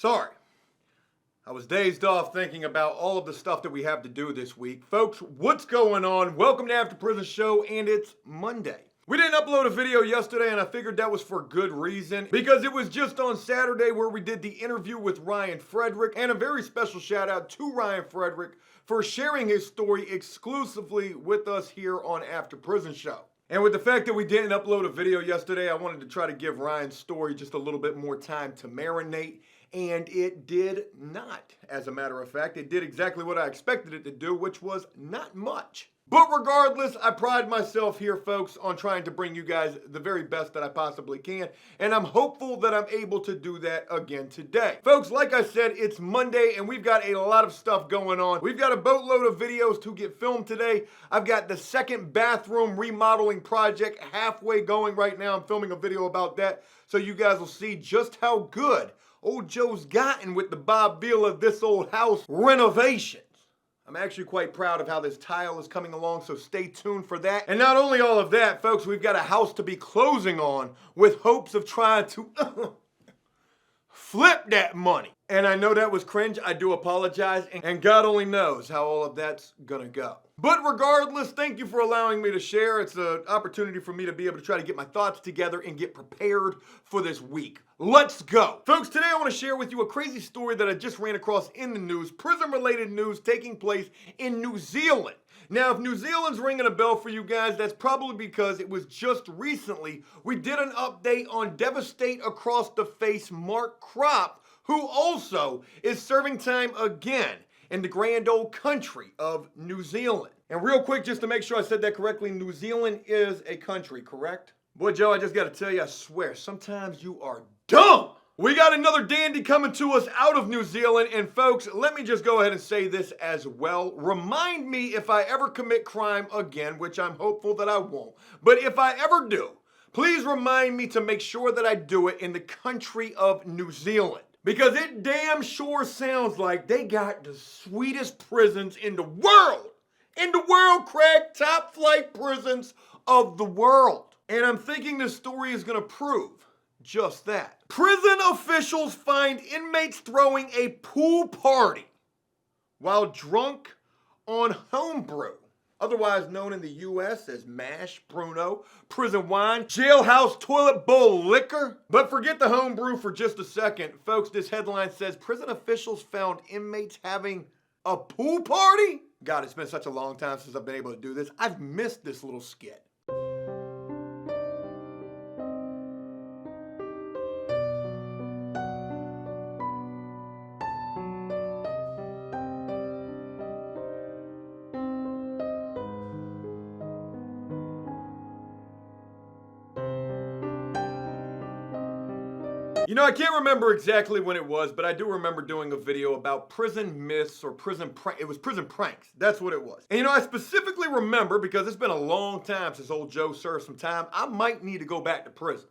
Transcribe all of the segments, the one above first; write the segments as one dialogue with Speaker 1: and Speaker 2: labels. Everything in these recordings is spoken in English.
Speaker 1: Sorry. I was dazed off thinking about all of the stuff that we have to do this week. Folks, what's going on? Welcome to After Prison Show, and it's Monday. We didn't upload a video yesterday, and I figured that was for good reason, because it was just on Saturday where we did the interview with Ryan Frederick, and a very special shout out to Ryan Frederick for sharing his story exclusively with us here on After Prison Show. And with the fact that we didn't upload a video yesterday, I wanted to try to give Ryan's story just a little bit more time to marinate, and it did not. As a matter of fact, it did exactly what I expected it to do, which was not much. But regardless, I pride myself here, folks, on trying to bring you guys the very best that I possibly can, and I'm hopeful that I'm able to do that again today. Folks, like I said, it's Monday, and we've got a lot of stuff going on. We've got a boatload of videos to get filmed today. I've got the second bathroom remodeling project halfway going right now. I'm filming a video about that, so you guys will see just how good old Joe's gotten with the Bob Beal of this old house renovation. I'm actually quite proud of how this tile is coming along, so stay tuned for that. And not only all of that, folks, we've got a house to be closing on with hopes of trying to flip that money. And I know that was cringe. I do apologize. And God only knows how all of that's gonna go. But regardless, thank you for allowing me to share. It's an opportunity for me to be able to try to get my thoughts together and get prepared for this week. Let's go. Folks, today I want to share with you a crazy story that I just ran across in the news, prison-related news taking place in New Zealand. Now, if New Zealand's ringing a bell for you guys, that's probably because it was just recently we did an update on Devastate Across the Face Mark Kropp, who also is serving time again in the grand old country of New Zealand. And real quick, just to make sure I said that correctly, New Zealand is a country, correct? Boy, Joe, I just got to tell you, I swear, sometimes you are dumb. We got another dandy coming to us out of New Zealand. And folks, let me just go ahead and say this as well. Remind me if I ever commit crime again, which I'm hopeful that I won't. But if I ever do, please remind me to make sure that I do it in the country of New Zealand. Because it damn sure sounds like they got the sweetest prisons in the world. In the world, Craig. Top flight prisons of the world. And I'm thinking this story is going to prove just that. Prison officials find inmates throwing a pool party while drunk on homebrew, otherwise known in the U.S. as mash, Bruno, prison wine, jailhouse toilet bowl liquor. But forget the homebrew for just a second. Folks, this headline says prison officials found inmates having a pool party? God, it's been such a long time since I've been able to do this. I've missed this little skit. You know, I can't remember exactly when it was, but I do remember doing a video about prison myths or prison pranks. That's what it was. And you know, I specifically remember, because it's been a long time since old Joe served some time, I might need to go back to prison.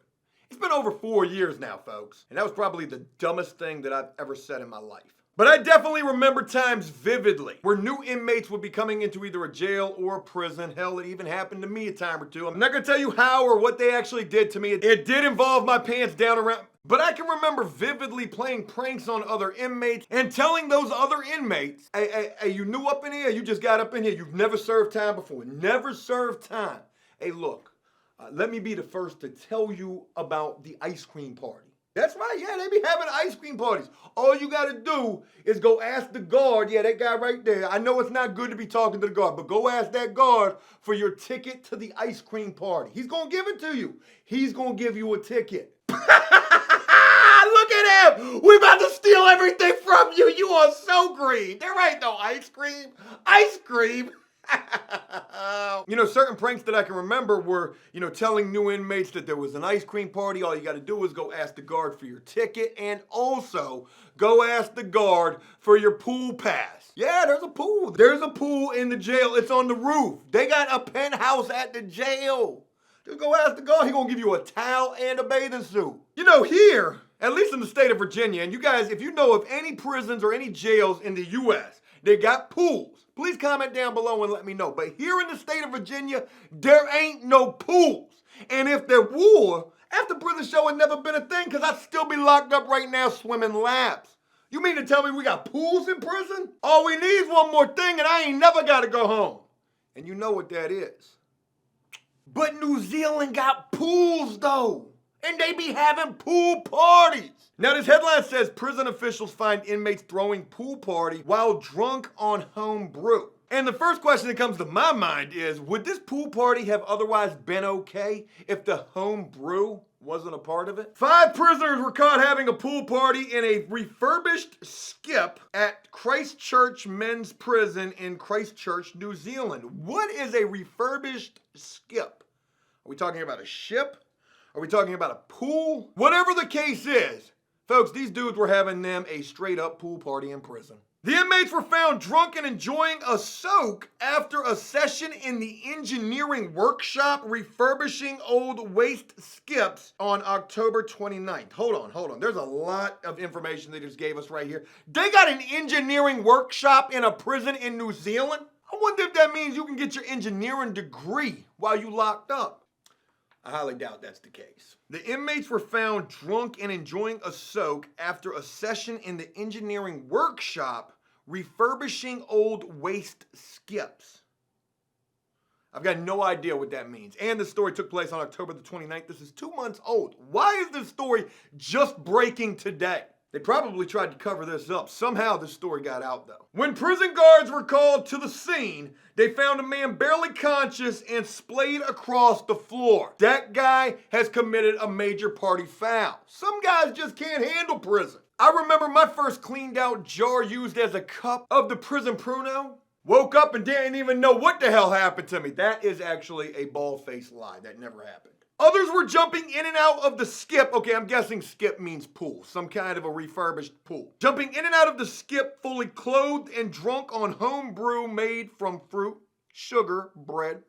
Speaker 1: It's been over 4 years now, folks. And that was probably the dumbest thing that I've ever said in my life. But I definitely remember times vividly where new inmates would be coming into either a jail or a prison. Hell, it even happened to me a time or two. I'm not gonna tell you how or what they actually did to me. It did involve my pants down around. But I can remember vividly playing pranks on other inmates and telling those other inmates, hey, you new up in here? You just got up in here. You've never served time before. Never served time. Hey, look, let me be the first to tell you about the ice cream party. That's right, yeah, they be having ice cream parties. All you gotta do is go ask the guard, yeah, that guy right there. I know it's not good to be talking to the guard, but go ask that guard for your ticket to the ice cream party. He's gonna give it to you. He's gonna give you a ticket. Look at him! We about to steal everything from you. You are so green. There ain't no ice cream. Ice cream? You know, certain pranks that I can remember were, you know, telling new inmates that there was an ice cream party. All you got to do is go ask the guard for your ticket, and also go ask the guard for your pool pass. Yeah, there's a pool. There's a pool in the jail. It's on the roof. They got a penthouse at the jail. Just go ask the guard. He's going to give you a towel and a bathing suit. You know, here, at least in the state of Virginia, and you guys, if you know of any prisons or any jails in the U.S., they got pools. Please comment down below and let me know. But here in the state of Virginia, there ain't no pools. And if there were, After Prison Show had never been a thing, because I'd still be locked up right now swimming laps. You mean to tell me we got pools in prison? All we need is one more thing and I ain't never gotta go home. And you know what that is. But New Zealand got pools though. And they be having pool parties. Now this headline says prison officials find inmates throwing pool party while drunk on home brew. And the first question that comes to my mind is, would this pool party have otherwise been okay if the home brew wasn't a part of it? 5 prisoners were caught having a pool party in a refurbished skip at Christchurch Men's Prison in Christchurch, New Zealand. What is a refurbished skip? Are we talking about a ship? Are we talking about a pool? Whatever the case is, folks, these dudes were having them a straight up pool party in prison. The inmates were found drunk and enjoying a soak after a session in the engineering workshop refurbishing old waste skips on October 29th. Hold on. There's a lot of information they just gave us right here. They got an engineering workshop in a prison in New Zealand? I wonder if that means you can get your engineering degree while you locked up. I highly doubt that's the case. The inmates were found drunk and enjoying a soak after a session in the engineering workshop refurbishing old waste skips. I've got no idea what that means. And the story took place on October the 29th. This is 2 months old. Why is this story just breaking today? They probably tried to cover this up. Somehow this story got out though. When prison guards were called to the scene, they found a man barely conscious and splayed across the floor. That guy has committed a major party foul. Some guys just can't handle prison. I remember my first cleaned out jar used as a cup of the prison Pruno. Woke up and didn't even know what the hell happened to me. That is actually a bald-faced lie. That never happened. Others were jumping in and out of the skip. Okay, I'm guessing skip means pool. Some kind of a refurbished pool. Jumping in and out of the skip fully clothed and drunk on home brew made from fruit, sugar, bread,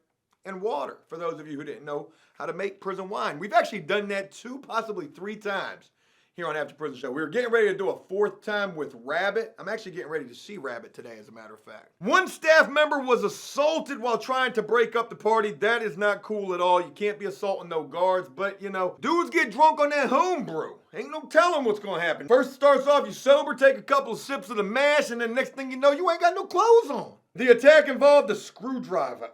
Speaker 1: and water. For those of you who didn't know how to make prison wine. We've actually done that 2, possibly 3 times here on After Prison Show. We were getting ready to do a 4th time with Rabbit. I'm actually getting ready to see Rabbit today, as a matter of fact. One staff member was assaulted while trying to break up the party. That is not cool at all. You can't be assaulting no guards, but you know, dudes get drunk on that home brew. Ain't no telling what's gonna happen. First it starts off, you sober, take a couple of sips of the mash, and then next thing you know, you ain't got no clothes on. The attack involved a screwdriver.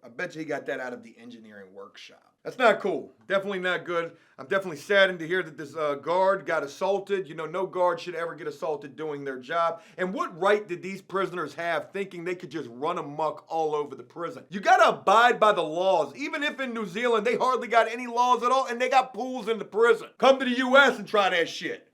Speaker 1: I bet you he got that out of the engineering workshop. That's not cool. Definitely not good. I'm definitely saddened to hear that this guard got assaulted. You know, no guard should ever get assaulted doing their job. And what right did these prisoners have thinking they could just run amok all over the prison? You gotta abide by the laws. Even if in New Zealand they hardly got any laws at all and they got pools in the prison. Come to the US and try that shit.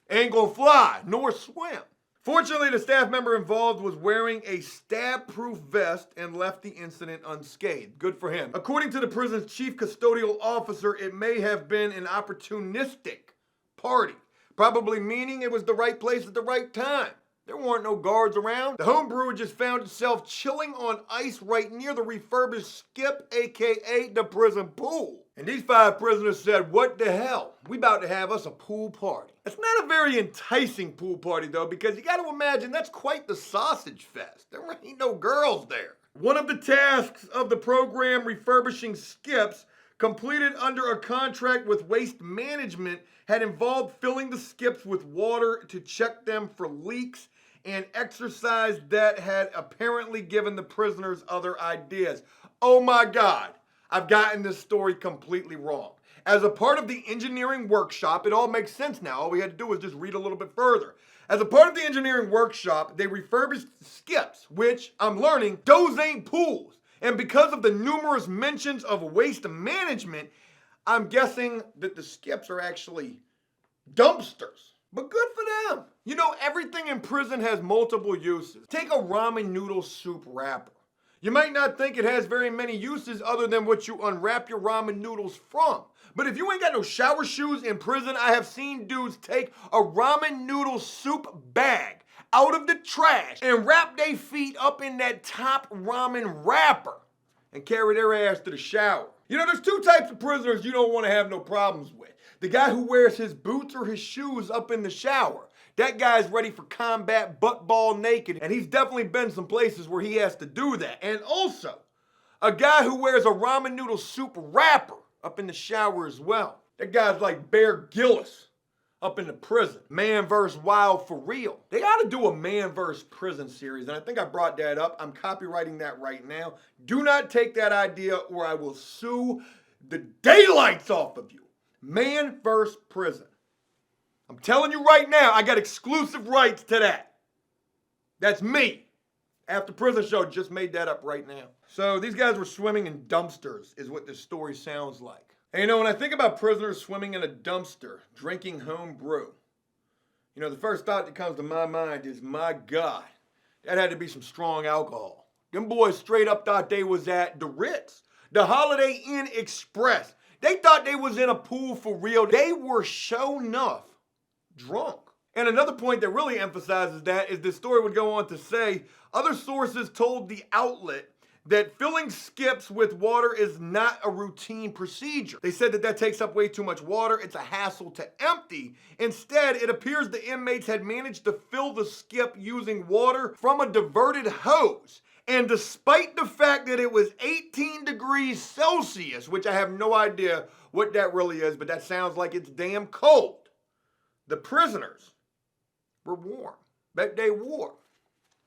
Speaker 1: Ain't gonna fly, nor swim. Fortunately, the staff member involved was wearing a stab-proof vest and left the incident unscathed. Good for him. According to the prison's chief custodial officer, it may have been an opportunistic party, probably meaning it was the right place at the right time. There weren't no guards around. The home brewer just found itself chilling on ice right near the refurbished skip, aka the prison pool. And these 5 prisoners said, what the hell? We about to have us a pool party. It's not a very enticing pool party though, because you gotta imagine that's quite the sausage fest. There ain't no girls there. One of the tasks of the program refurbishing skips, completed under a contract with Waste Management, had involved filling the skips with water to check them for leaks, and exercise that had apparently given the prisoners other ideas. Oh my God, I've gotten this story completely wrong. As a part of the engineering workshop, it all makes sense now. All we had to do was just read a little bit further. As a part of the engineering workshop, they refurbished skips, which I'm learning, those ain't pools. And because of the numerous mentions of waste management, I'm guessing that the skips are actually dumpsters. But good for them. You know, everything in prison has multiple uses. Take a ramen noodle soup wrapper. You might not think it has very many uses other than what you unwrap your ramen noodles from. But if you ain't got no shower shoes in prison, I have seen dudes take a ramen noodle soup bag out of the trash and wrap their feet up in that top ramen wrapper and carry their ass to the shower. You know, there's 2 types of prisoners you don't want to have no problems with. The guy who wears his boots or his shoes up in the shower. That guy's ready for combat, butt ball naked, and he's definitely been some places where he has to do that. And also, a guy who wears a ramen noodle soup wrapper up in the shower as well. That guy's like Bear Grylls up in the prison. Man vs. Wild for real. They ought to do a man vs. prison series, and I think I brought that up. I'm copywriting that right now. Do not take that idea or I will sue the daylights off of you. Man vs. prison. I'm telling you right now, I got exclusive rights to that. That's me. After Prison Show just made that up right now. So these guys were swimming in dumpsters is what this story sounds like. And you know, when I think about prisoners swimming in a dumpster, drinking home brew, you know, the first thought that comes to my mind is, my God, that had to be some strong alcohol. Them boys straight up thought they was at the Ritz, the Holiday Inn Express. They thought they was in a pool for real. They were sure enough drunk. And another point that really emphasizes that is the story would go on to say, other sources told the outlet that filling skips with water is not a routine procedure. They said that takes up way too much water. It's a hassle to empty. Instead, it appears the inmates had managed to fill the skip using water from a diverted hose. And despite the fact that it was 18 degrees Celsius, which I have no idea what that really is, but that sounds like it's damn cold, the prisoners were warm. Bet they warm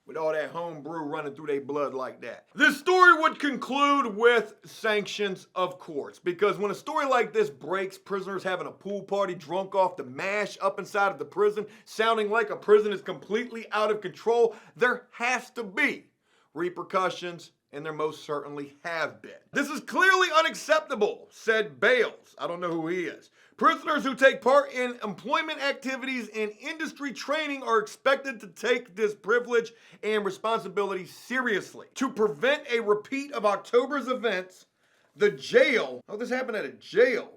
Speaker 1: with all that home brew running through their blood like that. This story would conclude with sanctions, of course, because when a story like this breaks, prisoners having a pool party drunk off the mash up inside of the prison, sounding like a prison is completely out of control, there has to be repercussions, and there most certainly have been. This is clearly unacceptable, said Bales. I don't know who he is. Prisoners who take part in employment activities and industry training are expected to take this privilege and responsibility seriously. To prevent a repeat of October's events, the jail, this happened at a jail,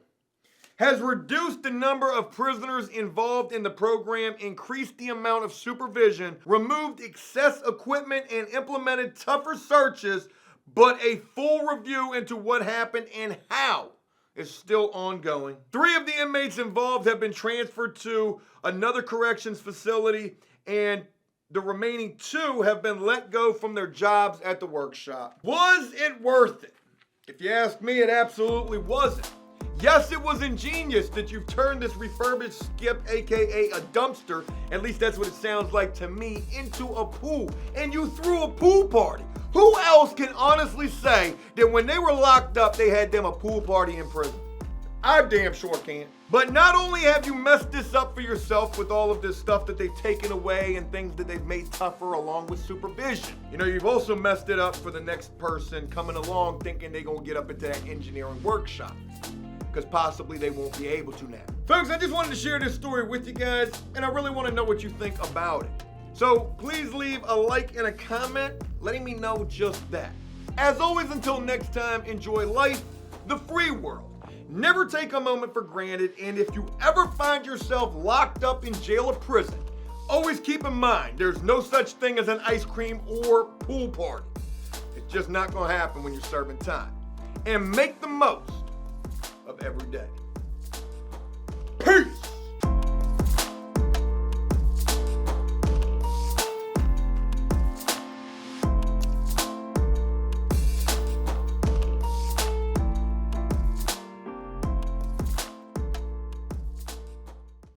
Speaker 1: has reduced the number of prisoners involved in the program, increased the amount of supervision, removed excess equipment, and implemented tougher searches, but a full review into what happened and how is still ongoing. 3 of the inmates involved have been transferred to another corrections facility, and the remaining 2 have been let go from their jobs at the workshop. Was it worth it? If you ask me, it absolutely wasn't. Yes, it was ingenious that you've turned this refurbished skip, aka a dumpster, at least that's what it sounds like to me, into a pool. And you threw a pool party. Who else can honestly say that when they were locked up, they had them a pool party in prison? I damn sure can't. But not only have you messed this up for yourself with all of this stuff that they've taken away and things that they've made tougher along with supervision, you know, you've also messed it up for the next person coming along thinking they're gonna get up into that engineering workshop, because possibly they won't be able to now. Folks, I just wanted to share this story with you guys, and I really want to know what you think about it. So please leave a like and a comment letting me know just that. As always, until next time, enjoy life, the free world. Never take a moment for granted, and if you ever find yourself locked up in jail or prison, always keep in mind there's no such thing as an ice cream or pool party. It's just not going to happen when you're serving time. And make the most of every day.